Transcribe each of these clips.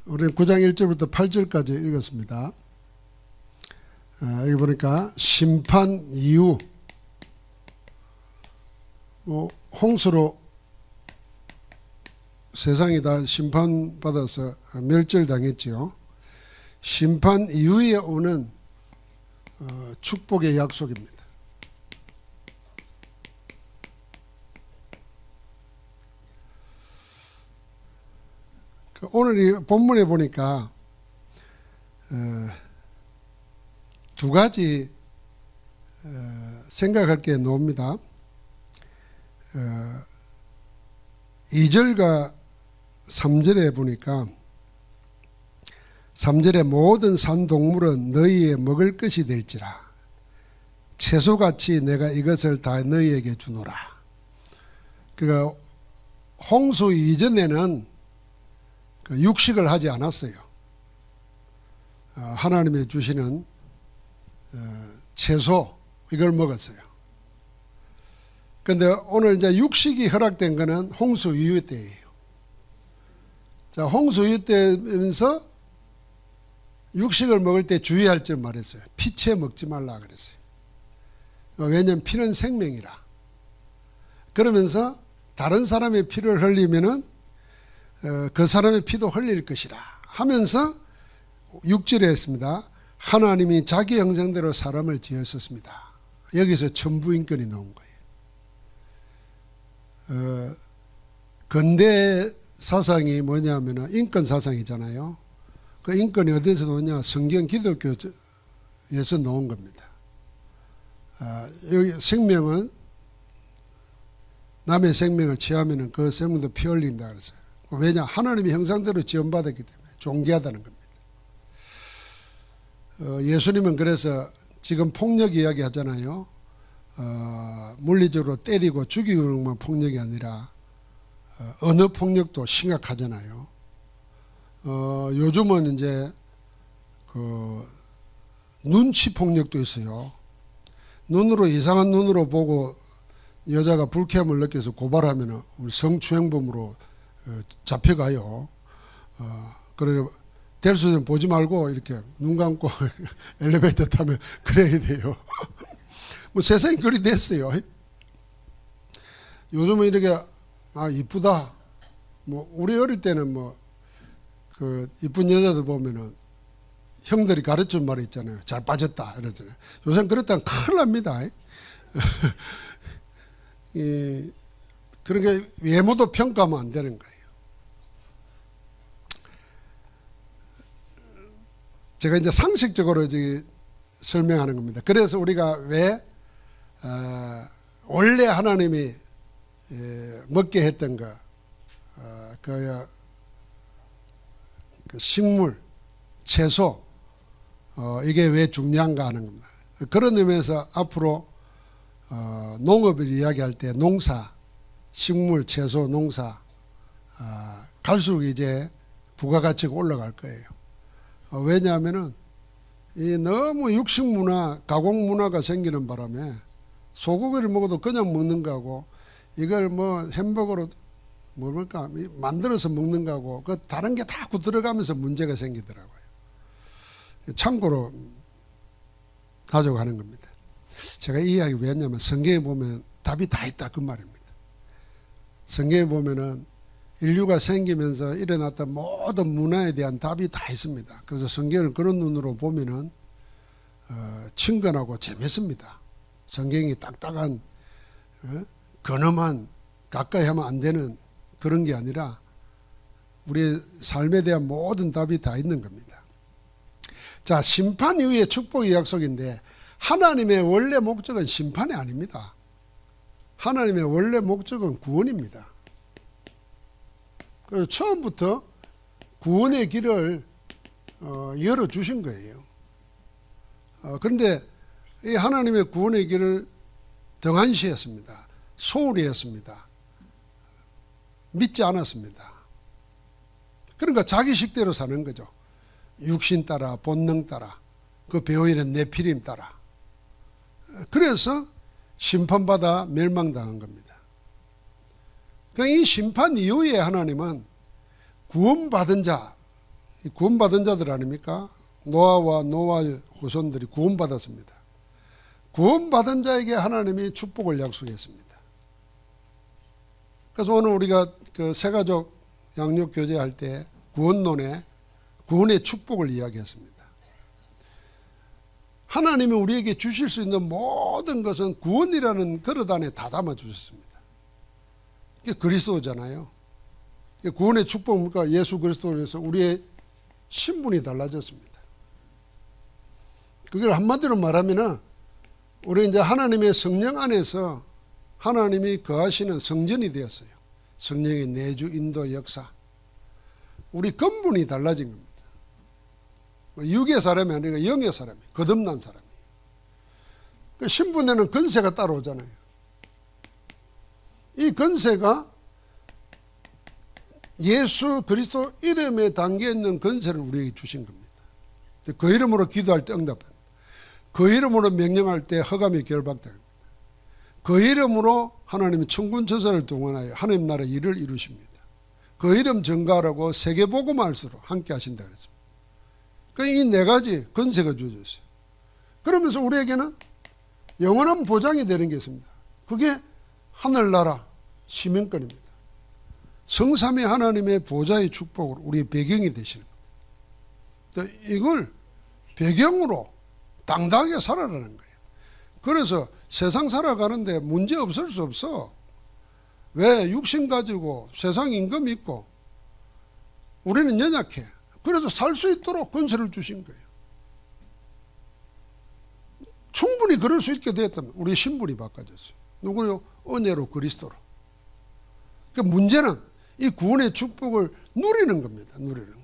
우리는 9장 1절부터 8절까지 읽었습니다. 여기 보니까 심판 이후 홍수로 세상이 다 심판받아서 멸절당했지요. 심판 이후에 오는 축복의 약속입니다. 오늘 이 본문에 보니까 두 가지 생각할 게 나옵니다. 2절과 3절에 보니까 3절에 모든 산동물은 너희의 먹을 것이 될지라 채소같이 내가 이것을 다 너희에게 주노라. 그러니까 홍수 이전에는 육식을 하지 않았어요. 하나님이 주시는 채소 이걸 먹었어요. 그런데 오늘 이제 육식이 허락된 것은 홍수 이후 때예요. 자, 홍수 이후 때면서 육식을 먹을 때 주의할 점 말했어요. 피채 먹지 말라 그랬어요. 왜냐하면 피는 생명이라. 그러면서 다른 사람의 피를 흘리면은 그 사람의 피도 흘릴 것이라 하면서 6절에 했습니다. 하나님이 자기 형상대로 사람을 지으셨습니다. 여기서 천부인권이 나온 거예요. 근대 사상이 뭐냐면 인권 사상이잖아요. 그 인권이 어디서 나오냐? 성경 기독교에서 나온 겁니다. 여기 생명은 남의 생명을 취하면 그 생명도 피 흘린다 그랬어요. 왜냐? 하나님의 형상대로 지음받았기 때문에 존귀하다는 겁니다. 예수님은 그래서 지금 폭력 이야기 하잖아요. 물리적으로 때리고 죽이는 것만 폭력이 아니라 언어 폭력도 심각하잖아요. 요즘은 이제 그 눈치 폭력도 있어요. 눈으로 이상한 눈으로 보고 여자가 불쾌함을 느껴서 고발하면 성추행범으로 잡혀가요. 그래서 될 수 있으면 보지 말고 이렇게 눈 감고 엘리베이터 타면 그래야 돼요. 뭐 세상이 그리 됐어요. 요즘은 이렇게 이쁘다. 뭐 우리 어릴 때는 뭐 그 이쁜 여자들 보면은 형들이 가르친 말이 있잖아요. 잘 빠졌다 이러잖아요. 요새는 그렇다면 큰일 납니다. 그러니까 외모도 평가하면 안 되는 거예요. 제가 이제 상식적으로 이제 설명하는 겁니다. 그래서 우리가 왜 원래 하나님이 먹게 했던 거, 그 식물, 채소, 이게 왜 중요한가 하는 겁니다. 그런 의미에서 앞으로 농업을 이야기할 때 농사, 식물, 채소, 농사 갈수록 이제 부가가치가 올라갈 거예요. 왜냐하면은 이 너무 육식 문화, 가공 문화가 생기는 바람에 소고기를 먹어도 그냥 먹는 거하고 이걸 뭐 햄버거로 뭡니까 만들어서 먹는 거하고 그 다른 게 다 들어가면서 문제가 생기더라고요. 참고로 가져가는 겁니다. 제가 이 이야기 왜 했냐면 성경에 보면 답이 다 있다 그 말입니다. 성경에 보면은 인류가 생기면서 일어났던 모든 문화에 대한 답이 다 있습니다. 그래서 성경을 그런 눈으로 보면은 친근하고 재밌습니다. 성경이 딱딱한 근엄한 가까이 하면 안 되는 그런 게 아니라 우리의 삶에 대한 모든 답이 다 있는 겁니다. 자, 심판 이후의 축복의 약속인데 하나님의 원래 목적은 심판이 아닙니다. 하나님의 원래 목적은 구원입니다. 그래서 처음부터 구원의 길을 열어주신 거예요. 그런데 이 하나님의 구원의 길을 등한시했습니다. 소홀히 했습니다. 믿지 않았습니다. 그러니까 자기 식대로 사는 거죠. 육신 따라 본능 따라 그 배후에는 네피림 따라. 그래서 심판받아 멸망당한 겁니다. 그러니까 이 심판 이후에 하나님은 구원받은 자, 구원받은 자들 아닙니까? 노아와 노아의 후손들이 구원받았습니다. 구원받은 자에게 하나님이 축복을 약속했습니다. 그래서 오늘 우리가 그 새가족 양육 교제할 때 구원론에 구원의 축복을 이야기했습니다. 하나님이 우리에게 주실 수 있는 모든 것은 구원이라는 그릇 안에 다 담아 주셨습니다. 이게 그리스도잖아요. 구원의 축복입니까? 예수 그리스도에서 우리의 신분이 달라졌습니다. 그걸 한마디로 말하면은 우리 이제 하나님의 성령 안에서 하나님이 거하시는 성전이 되었어요. 성령의 내주, 인도, 역사. 우리 근본이 달라진 겁니다. 육의 사람이 아니라 영의 사람이, 거듭난 사람이. 그 신분에는 권세가 따라오잖아요. 이 권세가 예수 그리스도 이름에 담겨있는 권세를 우리에게 주신 겁니다. 그 이름으로 기도할 때 응답합니다. 그 이름으로 명령할 때 허감이 결박됩니다. 그 이름으로 하나님이 천군천사를 동원하여 하나님 나라의 일을 이루십니다. 그 이름 전가하라고 세계복음할수록 함께 하신다 그랬습니다. 그러니까 이 네 가지 권세가 주어졌어요. 그러면서 우리에게는 영원한 보장이 되는 게 있습니다. 그게 하늘나라 시민권입니다. 성삼위 하나님의 보좌의 축복으로 우리의 배경이 되시는 겁니다. 이걸 배경으로 당당하게 살아라는 거예요. 그래서 세상 살아가는데 문제 없을 수 없어. 왜? 육신 가지고 세상 임금 있고 우리는 연약해. 그래서 살 수 있도록 권세를 주신 거예요. 충분히 그럴 수 있게 되었다면 우리 신분이 바꿔졌어요. 누구요? 은혜로 그리스도로. 그 문제는 이 구원의 축복을 누리는 겁니다. 누리는 거.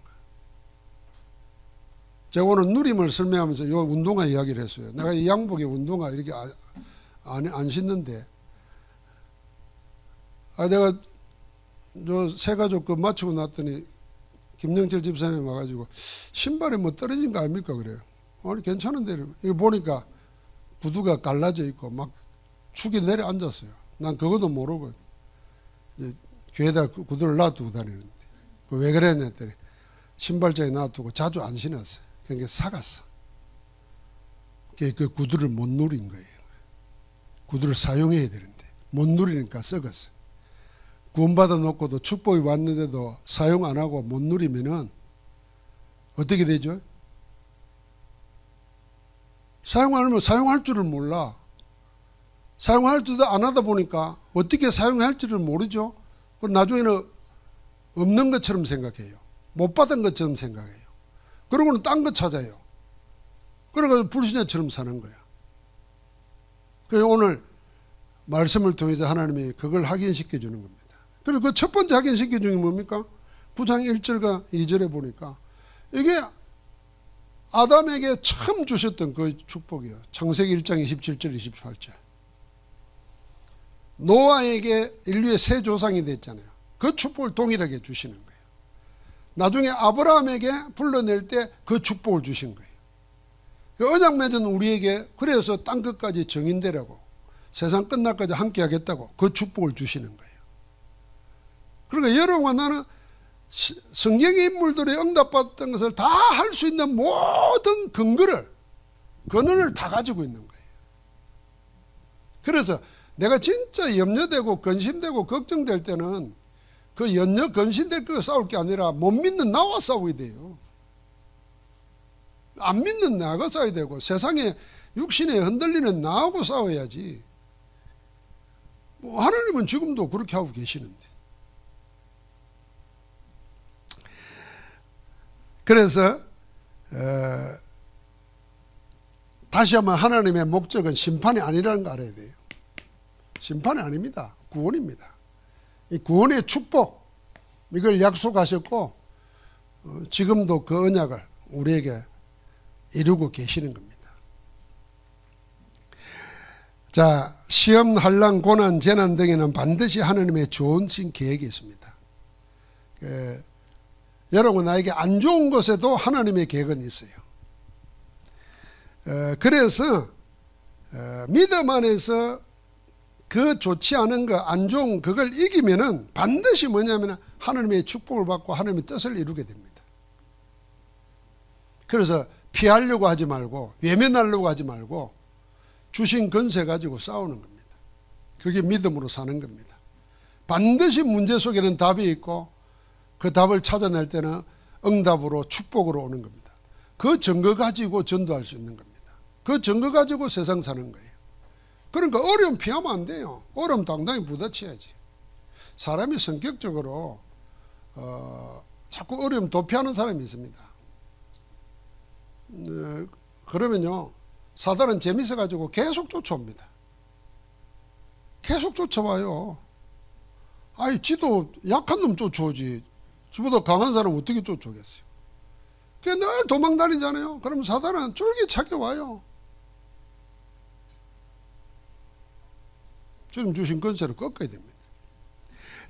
제가 오늘 누림을 설명하면서 요 운동화 이야기를 했어요. 내가 이 양복에 운동화 이렇게 안 신는데, 내가 저 새가족 그 마치고 났더니 김영철 집사님 와가지고 신발이 뭐 떨어진 거 아닙니까? 그래요. 아니 괜찮은데 이거 보니까 구두가 갈라져 있고 막 축이 내려앉았어요. 난 그것도 모르고 이제 교회에다 구두를 놔두고 다니는데 왜 그랬냐 했더니 신발장에 놔두고 자주 안 신었어요. 그러니까 사갔어. 그 구두를 못 누린 거예요. 구두를 사용해야 되는데 못 누리니까 썩었어요. 구원받아 놓고도 축복이 왔는데도 사용 안 하고 못 누리면은 어떻게 되죠? 사용 안 하면 사용할 줄을 몰라. 사용할 줄도 안 하다 보니까 어떻게 사용할 줄을 모르죠. 나중에는 없는 것처럼 생각해요. 못 받은 것처럼 생각해요. 그러고는 딴 거 찾아요. 그래가지고 불신자처럼 사는 거야. 그래서 오늘 말씀을 통해서 하나님이 그걸 확인시켜 주는 겁니다. 그리고 그 첫 번째 확인시켜 주는 게 뭡니까? 9장 1절과 2절에 보니까 이게 아담에게 처음 주셨던 그 축복이에요. 창세기 1장 27절 28절. 노아에게 인류의 새 조상이 됐잖아요. 그 축복을 동일하게 주시는 거예요. 나중에 아브라함에게 불러낼 때 그 축복을 주신 거예요. 그 언약 맺은 우리에게 그래서 땅끝까지 정인되라고 세상 끝날까지 함께 하겠다고 그 축복을 주시는 거예요. 그러니까 여러분과 나는 성경의 인물들이 응답받았던 것을 다 할 수 있는 모든 근원을 다 가지고 있는 거예요. 그래서 내가 진짜 염려되고 근심되고 걱정될 때는 그 염려 근심될 거 싸울 게 아니라 못 믿는 나와 싸우게 돼요. 안 믿는 나가 싸워야 되고 세상에 육신에 흔들리는 나하고 싸워야지. 하나님은 지금도 그렇게 하고 계시는데. 그래서 다시 한번 하나님의 목적은 심판이 아니라는 거 알아야 돼요. 심판이 아닙니다. 구원입니다. 이 구원의 축복 이걸 약속하셨고 지금도 그 언약을 우리에게 이루고 계시는 겁니다. 자, 시험, 환난, 고난, 재난 등에는 반드시 하나님의 좋은 계획이 있습니다. 여러분 나에게 안 좋은 것에도 하나님의 계획은 있어요. 그래서 믿음 안에서 그 좋지 않은 거, 안 좋은 그걸 이기면은 반드시 뭐냐면 하나님의 축복을 받고 하나님의 뜻을 이루게 됩니다. 그래서 피하려고 하지 말고 외면하려고 하지 말고 주신 권세 가지고 싸우는 겁니다. 그게 믿음으로 사는 겁니다. 반드시 문제 속에는 답이 있고 그 답을 찾아낼 때는 응답으로 축복으로 오는 겁니다. 그 증거 가지고 전도할 수 있는 겁니다. 그 증거 가지고 세상 사는 거예요. 그러니까 어려움 피하면 안 돼요. 어려움 당당히 부딪혀야지. 사람이 성격적으로 자꾸 어려움 도피하는 사람이 있습니다. 그러면요 사단은 재밌어가지고 계속 쫓아옵니다. 계속 쫓아와요. 아이 지도 약한 놈 쫓아오지 지보다 강한 사람 어떻게 쫓아오겠어요. 그게 늘 도망 다니잖아요. 그럼 사단은 줄기차게 와요. 주님 주신 권세를 꺾어야 됩니다.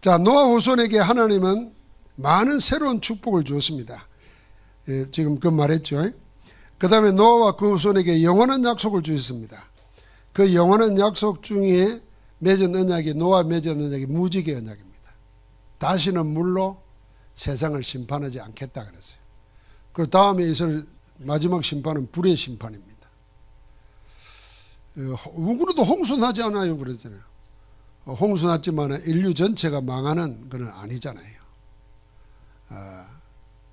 자, 노아 후손에게 하나님은 많은 새로운 축복을 주었습니다. 예, 지금 그 말했죠. 그 다음에 노아와 그 후손에게 영원한 약속을 주셨습니다. 그 영원한 약속 중에 맺은 언약이 노아 맺은 언약이 무지개 언약입니다. 다시는 물로 세상을 심판하지 않겠다 그랬어요. 그 다음에 있을 마지막 심판은 불의 심판입니다. 우그러도 홍수 나지 않아요 그랬잖아요. 홍수 났지만 인류 전체가 망하는 건 아니잖아요.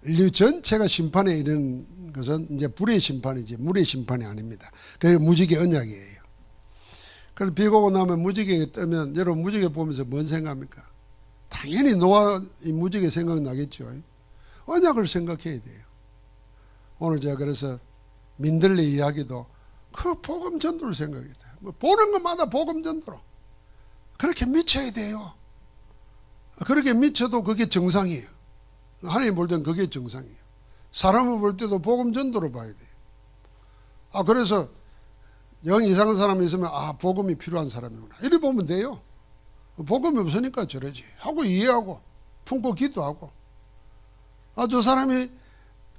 인류 전체가 심판에 이르는 것은 이제 불의 심판이지 물의 심판이 아닙니다. 그게 무지개 언약이에요. 그래서 비가 오고 나면 무지개가 뜨면 여러분 무지개 보면서 뭔 생각합니까? 당연히 노아 이 무지개 생각나겠죠. 언약을 생각해야 돼요. 오늘 제가 그래서 민들레 이야기도 그 복음 전도를 생각해야 돼요. 뭐 보는 것마다 복음 전도로 그렇게 미쳐야 돼요. 그렇게 미쳐도 그게 정상이에요. 하나님 볼 때는 그게 정상이에요. 사람을 볼 때도 복음 전도로 봐야 돼요. 그래서 영 이상한 사람이 있으면 복음이 필요한 사람이구나 이렇게 보면 돼요. 복음이 없으니까 저러지 하고 이해하고 품고 기도하고 저 사람이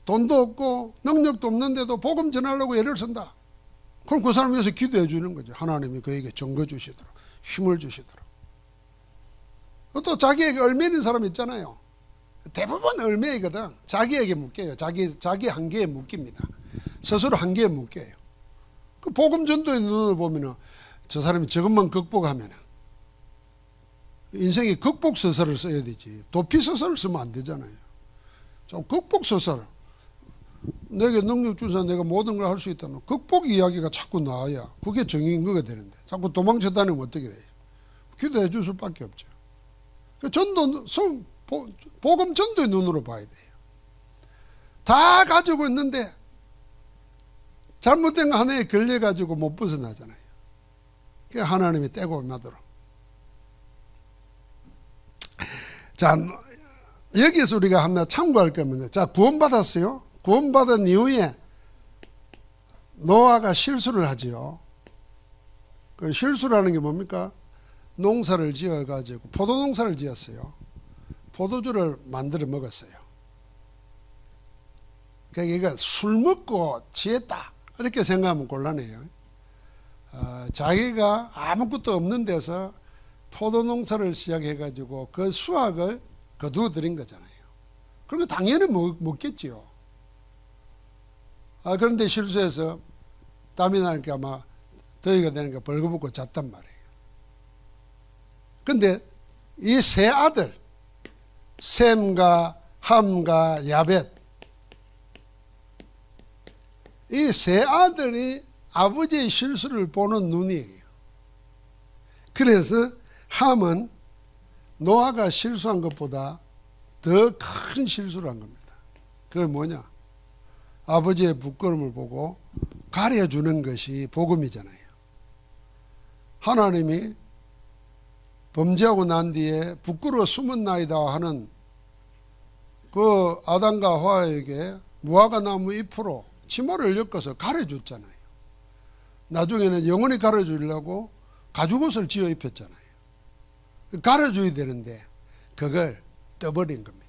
돈도 없고 능력도 없는데도 복음 전하려고 애를 쓴다. 그럼 그 사람 위해서 기도해 주는 거죠. 하나님이 그에게 증거 주시도록 힘을 주시도록. 또 자기에게 얽매이는 사람 있잖아요. 대부분 얽매이거든. 자기에게 묶여요. 자기 한계에 묶입니다. 스스로 한계에 묶여요. 그 복음 전도의 눈을 보면은 저 사람이 저것만 극복하면은 인생의 극복 소설을 써야 되지. 도피 소설을 쓰면 안 되잖아요. 좀 극복 소설. 내게 능력 주사 내가 모든 걸 할 수 있다는 극복 이야기가 자꾸 나와야 그게 정의인거가 되는데 자꾸 도망쳐 다니면 어떻게 돼요? 기도해 줄 수밖에 없죠. 전도, 복음 전도의 눈으로 봐야 돼요. 다 가지고 있는데 잘못된 거 하나에 걸려가지고 못 벗어나잖아요. 그게 하나님이 떼고 마도록. 자, 여기서 우리가 하나 참고할 겁니다. 자, 구원받았어요. 구원받은 이후에 노아가 실수를 하지요. 그 실수라는 게 뭡니까? 농사를 지어가지고 포도농사를 지었어요. 포도주를 만들어 먹었어요. 그러니까 술 먹고 지했다 이렇게 생각하면 곤란해요. 자기가 아무것도 없는 데서 포도농사를 시작해가지고 그 수확을 거두어들인 거잖아요. 그러면 당연히 먹겠지요. 그런데 실수해서 땀이 나니까 아마 더위가 되니까 벌거벗고 잤단 말이에요. 근데 이 세 아들 셈과 함과 야벳 이 세 아들이 아버지의 실수를 보는 눈이에요. 그래서 함은 노아가 실수한 것보다 더 큰 실수를 한 겁니다. 그게 뭐냐? 아버지의 부끄러움을 보고 가려주는 것이 복음이잖아요. 하나님이 범죄하고 난 뒤에 부끄러워 숨었나이다 하는 그 아담과 하와에게 무화과 나무 잎으로 치마를 엮어서 가려줬잖아요. 나중에는 영원히 가려주려고 가죽옷을 지어 입혔잖아요. 가려줘야 되는데 그걸 떠버린 겁니다.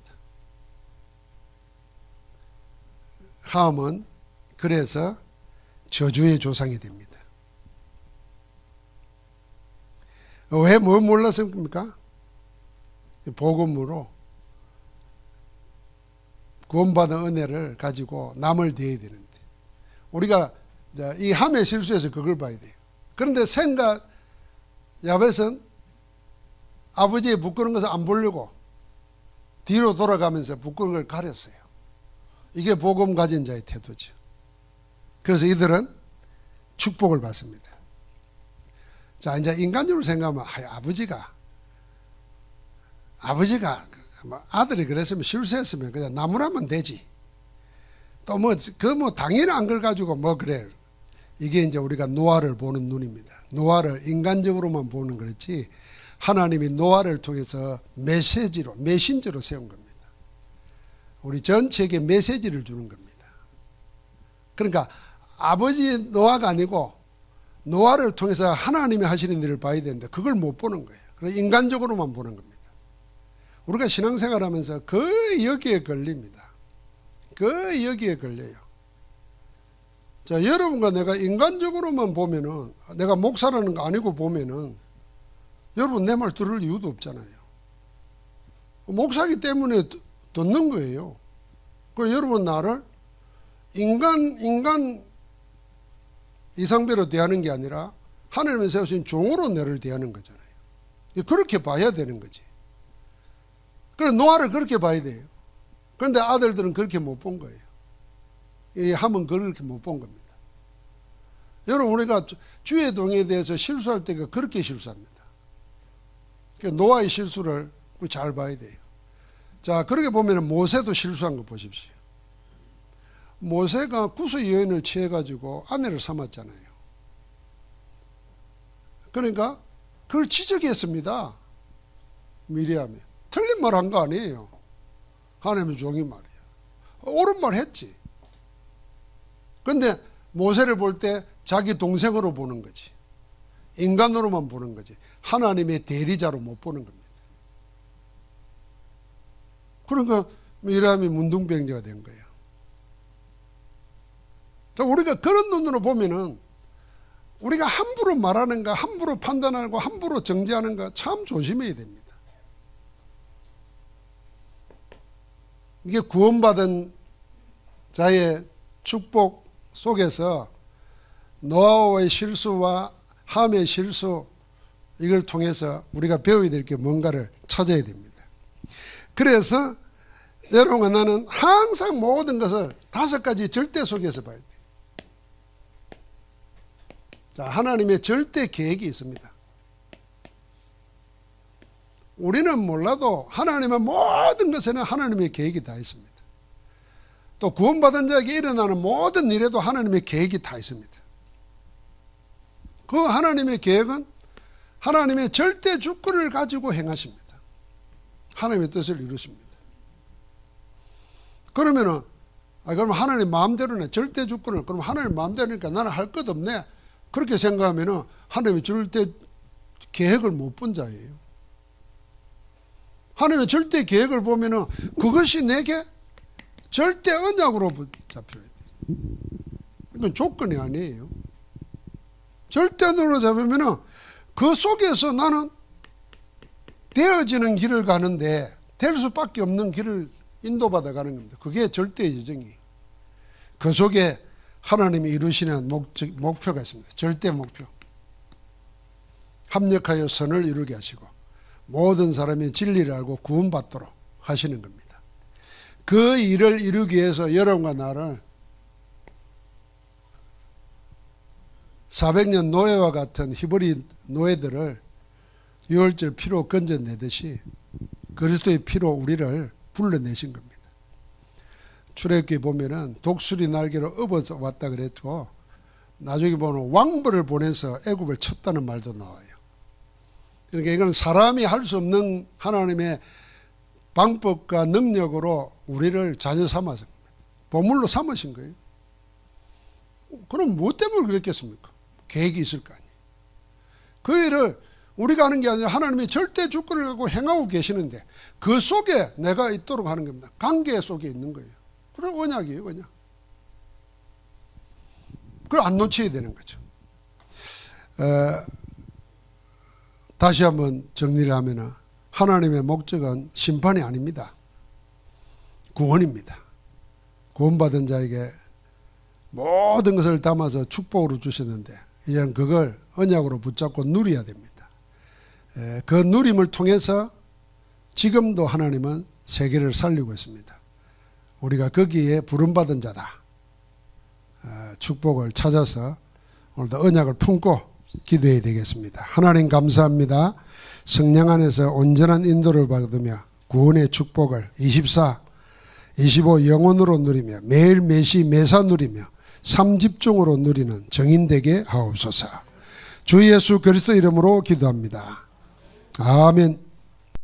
함은 그래서 저주의 조상이 됩니다. 왜 뭐 몰랐습니까? 복음으로 구원받은 은혜를 가지고 남을 대해야 되는데 우리가 이 함의 실수에서 그걸 봐야 돼요. 그런데 셈과 야벳은 아버지의 부끄러운 것을 안 보려고 뒤로 돌아가면서 부끄러운 걸 가렸어요. 이게 복음 가진 자의 태도죠. 그래서 이들은 축복을 받습니다. 자, 이제 인간적으로 생각하면 아버지가 아들이 그랬으면 실수했으면 그냥 나무라면 되지. 또 당연히 안 걸 가지고 그래. 이게 이제 우리가 노아를 보는 눈입니다. 노아를 인간적으로만 보는 거지 하나님이 노아를 통해서 메신저로 세운 겁니다. 우리 전체에게 메시지를 주는 겁니다. 그러니까 아버지 노아가 아니고 노아를 통해서 하나님이 하시는 일을 봐야 되는데 그걸 못 보는 거예요. 그래서 인간적으로만 보는 겁니다. 우리가 신앙생활하면서 거의 여기에 걸립니다. 거의 여기에 걸려요. 자, 여러분과 내가 인간적으로만 보면은 내가 목사라는 거 아니고 보면은 여러분 내 말 들을 이유도 없잖아요. 목사기 때문에 듣는 거예요. 그 여러분 나를 인간 이상배로 대하는 게 아니라 하나님이 세우신 종으로 너를 대하는 거잖아요. 그렇게 봐야 되는 거지. 그래서 노아를 그렇게 봐야 돼요. 그런데 아들들은 그렇게 못 본 거예요. 이 함은 그렇게 못 본 겁니다. 여러분 우리가 주의 동에 대해서 실수할 때가 그렇게 실수합니다. 그러니까 노아의 실수를 잘 봐야 돼요. 자, 그렇게 보면 모세도 실수한 거 보십시오. 모세가 구수 여인을 취해가지고 아내를 삼았잖아요. 그러니까 그걸 지적했습니다. 미리암이. 틀린 말 한 거 아니에요. 하나님의 종이 말이야. 옳은 말 했지. 근데 모세를 볼 때 자기 동생으로 보는 거지. 인간으로만 보는 거지. 하나님의 대리자로 못 보는 겁니다. 그러니까 미리암이 문둥병자가 된 거예요. 우리가 그런 눈으로 보면은 우리가 함부로 말하는 거, 함부로 판단하는 거, 함부로 정죄하는 거 참 조심해야 됩니다. 이게 구원받은 자의 축복 속에서 노아의 실수와 함의 실수 이걸 통해서 우리가 배워야 될 게 뭔가를 찾아야 됩니다. 그래서 여러분과 나는 항상 모든 것을 5가지 절대 속에서 봐야 돼요. 자, 하나님의 절대 계획이 있습니다. 우리는 몰라도 하나님의 모든 것에는 하나님의 계획이 다 있습니다. 또 구원받은 자에게 일어나는 모든 일에도 하나님의 계획이 다 있습니다. 그 하나님의 계획은 하나님의 절대 주권을 가지고 행하십니다. 하나님의 뜻을 이루십니다. 그러면은 그럼 하나님 마음대로네. 절대 주권을 그럼 하나님 마음대로니까 나는 할 것 없네. 그렇게 생각하면은 하나님의 절대 계획을 못 본 자예요. 하나님의 절대 계획을 보면은 그것이 내게 절대 언약으로 잡혀야 돼요. 이건 조건이 아니에요. 절대로 잡으면은 그 속에서 나는 되어지는 길을 가는데 될 수밖에 없는 길을 인도받아 가는 겁니다. 그게 절대의 여정이에요. 그 속에 하나님이 이루시는 목표가 있습니다. 절대 목표. 합력하여 선을 이루게 하시고 모든 사람이 진리를 알고 구원받도록 하시는 겁니다. 그 일을 이루기 위해서 여러분과 나를 400년 노예와 같은 히브리 노예들을 유월절 피로 건져내듯이 그리스도의 피로 우리를 불러내신 겁니다. 출애굽기 보면은 독수리 날개로 업어서 왔다 그랬고 나중에 보면 왕벌을 보내서 애굽을 쳤다는 말도 나와요. 그러니까 이건 사람이 할 수 없는 하나님의 방법과 능력으로 우리를 자녀 삼아서 보물로 삼으신 거예요. 그럼 뭐 때문에 그랬겠습니까? 계획이 있을 거 아니에요. 그 일을 우리가 하는 게 아니라 하나님이 절대 주권을 갖고 행하고 계시는데 그 속에 내가 있도록 하는 겁니다. 관계 속에 있는 거예요. 그럼 언약이에요, 그냥. 그걸 안 놓쳐야 되는 거죠. 다시 한번 정리를 하면 하나님의 목적은 심판이 아닙니다. 구원입니다. 구원받은 자에게 모든 것을 담아서 축복으로 주시는데 이제는 그걸 언약으로 붙잡고 누려야 됩니다. 그 누림을 통해서 지금도 하나님은 세계를 살리고 있습니다. 우리가 거기에 부름받은 자다. 축복을 찾아서 오늘도 언약을 품고 기도해야 되겠습니다. 하나님 감사합니다. 성령 안에서 온전한 인도를 받으며 구원의 축복을 24, 25 영혼으로 누리며 매일 매시 매사 누리며 삼집중으로 누리는 정인되게 하옵소서. 주 예수 그리스도 이름으로 기도합니다. 아멘.